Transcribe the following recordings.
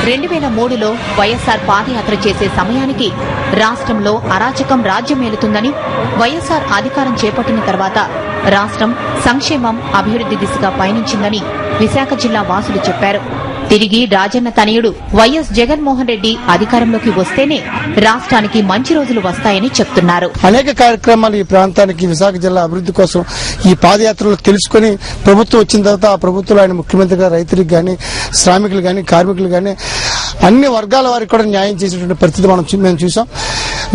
2003లో వైఎస్సార్ పాదయాత్ర చేసే సమయానికి రాష్ట్రంలో అరాచకం రాజ్యమేలుతుందని, వైఎస్సార్ అధికారం చేపట్టిన తర్వాత రాష్ట్రం సంక్షేమం, అభివృద్ది దిశగా పయనించిందని విశాఖ జిల్లా వాసులు చెప్పారు. తిరిగి రాజన్న తనయుడు వైఎస్ జగన్మోహన్ రెడ్డి అధికారంలోకి వస్తేనే రాష్ట్రానికి మంచి రోజులు వస్తాయని చెప్తున్నారు. అనేక కార్యక్రమాలు ఈ ప్రాంతానికి, విశాఖ జిల్లా అభివృద్ది కోసం ఈ పాదయాత్రలో తెలుసుకుని ప్రభుత్వం వచ్చిన తర్వాత ఆ ప్రభుత్వంలో ఆయన ముఖ్యమంత్రిగా రైతులకు గాని, శ్రామికులు గాని, కార్మికులు గాని అన్ని వర్గాల వారికి కూడా న్యాయం చేసేటువంటి పరిస్థితి మేము చూసాం.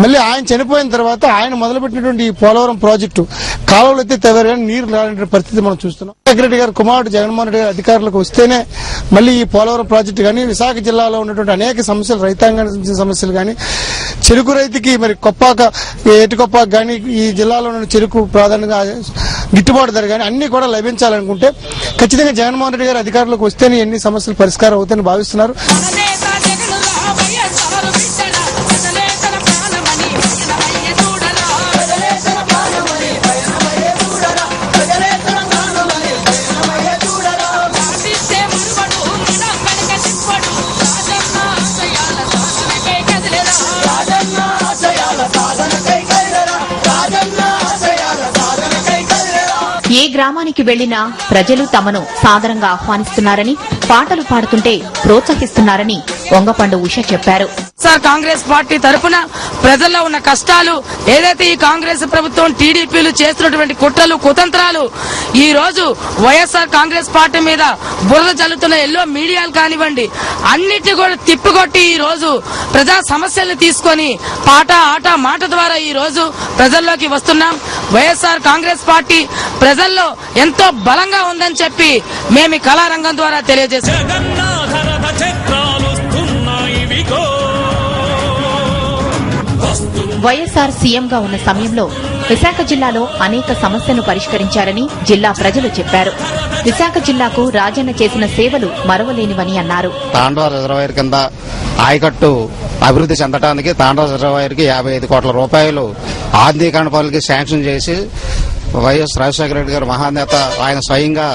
మళ్ళీ ఆయన చనిపోయిన తర్వాత ఆయన మొదలుపెట్టినటువంటి ఈ పోలవరం ప్రాజెక్టు కాలువలు అయితే తవ్వారు, నీరు రాని పరిస్థితి మనం చూస్తున్నాం. రెడ్డి గారు కుమారుడు జగన్మోహన్ రెడ్డి గారు అధికారులకు వస్తేనే మళ్ళీ ఈ పోలవరం ప్రాజెక్టు కానీ, విశాఖ జిల్లాలో ఉన్నటువంటి అనేక సమస్యలు, రైతాంగానికి సమస్యలు కానీ, చెరుకు రైతుకి మరి ఏటికొప్పాకు కానీ, ఈ జిల్లాలో ఉన్న చెరుకు ప్రాధాన్యత గిట్టుబాటు ధర కానీ అన్ని కూడా లభించాలనుకుంటే ఖచ్చితంగా జగన్మోహన్ రెడ్డి గారు అధికారులకు వస్తేనే ఎన్ని సమస్యలు పరిష్కారం అవుతాయని భావిస్తున్నారు. ఏ గ్రామానికి వెళ్లినా ప్రజలు తమను సాదరంగా ఆహ్వానిస్తున్నారని, పాటలు పాడుతుంటే ప్రోత్సహిస్తున్నారని వంగపండు ఉష చెప్పారు. కాంగ్రెస్ పార్టీ తరఫున ప్రజల్లో ఉన్న కష్టాలు, ఏదైతే ఈ కాంగ్రెస్ ప్రభుత్వం టీడీపీలు చేస్తున్నటువంటి కుట్రలు, కుతంత్రాలు, ఈ రోజు వైఎస్ఆర్ కాంగ్రెస్ పార్టీ మీద బురద చల్లుతున్న ఎల్లో మీడియాలు కానివ్వండి, అన్నిటి కూడా తిప్పికొట్టి ఈ రోజు ప్రజా సమస్యలను తీసుకొని పాట, ఆట, మాట ద్వారా ఈ రోజు ప్రజల్లోకి వస్తున్నాం. వైఎస్ఆర్ కాంగ్రెస్ పార్టీ ప్రజల్లో ఎంతో బలంగా ఉందని చెప్పి మేము ఈ కళారంగం ద్వారా తెలియజేస్తాం. వైఎస్సార్ సీఎంగా ఉన్న సమయంలో విశాఖ జిల్లాలో అనేక సమస్యలను పరిష్కరించారని జిల్లా ప్రజలు చెప్పారు. విశాఖ జిల్లాకు రాజన్న చేసిన సేవలు మరవలేనివని అన్నారు. తాండవ రిజర్వాయర్ కింద ఆయకట్టు అభివృద్ది చెందడానికి తాండవ రిజర్వాయర్ కి 55 కోట్ల రూపాయలు ఆధునీకరణ పనులకి శాంక్షన్ చేసి వైఎస్ రాజశేఖర రెడ్డి గారు మహానేత ఆయన స్వయంగా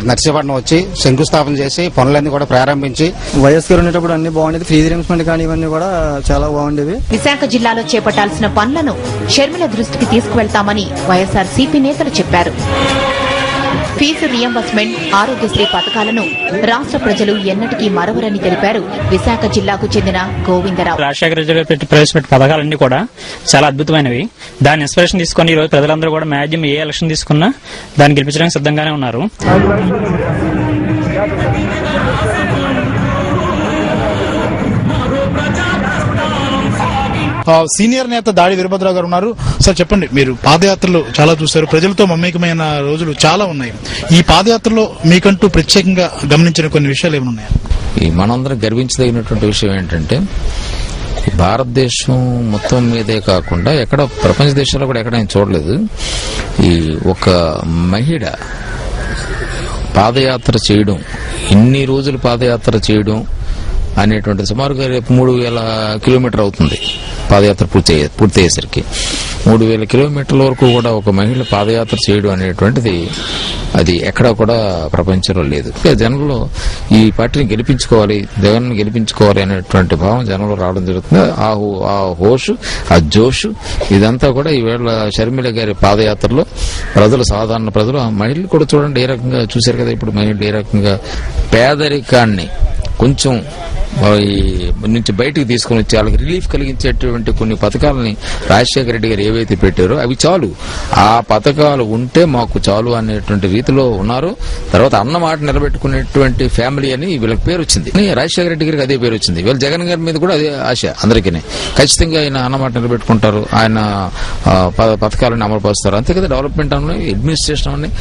నర్సీపట్నం వచ్చి శంకుస్థాపన చేసి పనులన్నీ కూడా ప్రారంభించి, వైఎస్ గారు ఉండేటప్పుడు అన్ని బాగుండేది, ఫీజు రీయింబర్స్మెంట్ కానీ ఇవన్నీ కూడా చాలా బాగుండేవి. విశాఖ జిల్లాలో చేపట్టాల్సిన పనులను షర్మిల దృష్టికి తీసుకువెళ్తామని వైఎస్సార్ సిపి నేతలు చెప్పారు. ఫీజు రియంబర్స్మెంట్, ఆరోగ్యశ్రీ పథకాలను రాష్ట్ర ప్రజలు ఎన్నటికీ మరవరని తెలిపారు విశాఖ జిల్లాకు చెందిన గోవిందరావు. రాజశేఖర రెడ్డి గారు ప్రవేశపెట్టిన పథకాలన్నీ కూడా చాలా అద్భుతమైనవి. దాని ఇన్స్పిరేషన్ తీసుకుని ఈ రోజు ప్రజలందరూ కూడా మాక్సిమం ఏ ఎలక్షన్ తీసుకున్నా దాన్ని గెలిపించడానికి సిద్ధంగానే ఉన్నారు. సీనియర్ నేత దాడి వీరభద్రరావు గారు ఉన్నారు. సార్ చెప్పండి, మీరు పాదయాత్రలు చాలా చూశారు, ప్రజలతో మమేకమైన రోజులు చాలా ఉన్నాయి. ఈ పాదయాత్రలో మీకంటూ ప్రత్యేకంగా గమనించిన కొన్ని విషయాలు ఏమైనా ఉన్నాయా? ఈ మనందరం గర్వించదగినటువంటి విషయం ఏంటంటే, భారతదేశం మొత్తం మీదే కాకుండా ఎక్కడ ప్రపంచ దేశాల్లో కూడా ఎక్కడ చూడలేదు, ఈ ఒక మహిళ పాదయాత్ర చేయడం, ఇన్ని రోజులు పాదయాత్ర చేయడం అనేటువంటి సుమారుగా రేపు 3000 కిలోమీటర్ అవుతుంది పాదయాత్ర పూర్తయ్యేసరికి. 3000 కిలోమీటర్ల వరకు కూడా ఒక మహిళ పాదయాత్ర చేయడం అనేటువంటిది అది ఎక్కడా కూడా ప్రపంచంలో లేదు. జనంలో ఈ పార్టీని గెలిపించుకోవాలి, జగన్ గెలిపించుకోవాలి అనేటువంటి భావం జనంలో రావడం జరుగుతుంది. ఆ హోషు, ఆ జోషు ఇదంతా కూడా ఈవేళ షర్మిల గారి పాదయాత్రలో ప్రజలు, సాధారణ ప్రజలు, ఆ మహిళలు కూడా చూడండి ఏ రకంగా చూశారు కదా. ఇప్పుడు మహిళలు ఏ రకంగా పేదరికాన్ని కొంచెం నుంచి బయటకు తీసుకుని వచ్చి వాళ్ళకి రిలీఫ్ కలిగించేటువంటి కొన్ని పథకాలని రాజశేఖర రెడ్డి గారు ఏవైతే పెట్టారో అవి చాలు, ఆ పథకాలు ఉంటే మాకు చాలు అనేటువంటి రీతిలో ఉన్నారు. తర్వాత అన్న మాట నిలబెట్టుకునేటువంటి ఫ్యామిలీ అని వీళ్ళకి పేరు వచ్చింది. రాజశేఖర రెడ్డి గారికి అదే పేరు వచ్చింది. వీళ్ళ జగన్ గారి మీద కూడా అదే ఆశ అందరికీ. ఖచ్చితంగా ఆయన అన్నమాట నిలబెట్టుకుంటారు, ఆయన పథకాలను అమలుపరుస్తారు. అంతే కదా, డెవలప్మెంట్ అన్నీ, అడ్మినిస్ట్రేషన్ అన్నీ.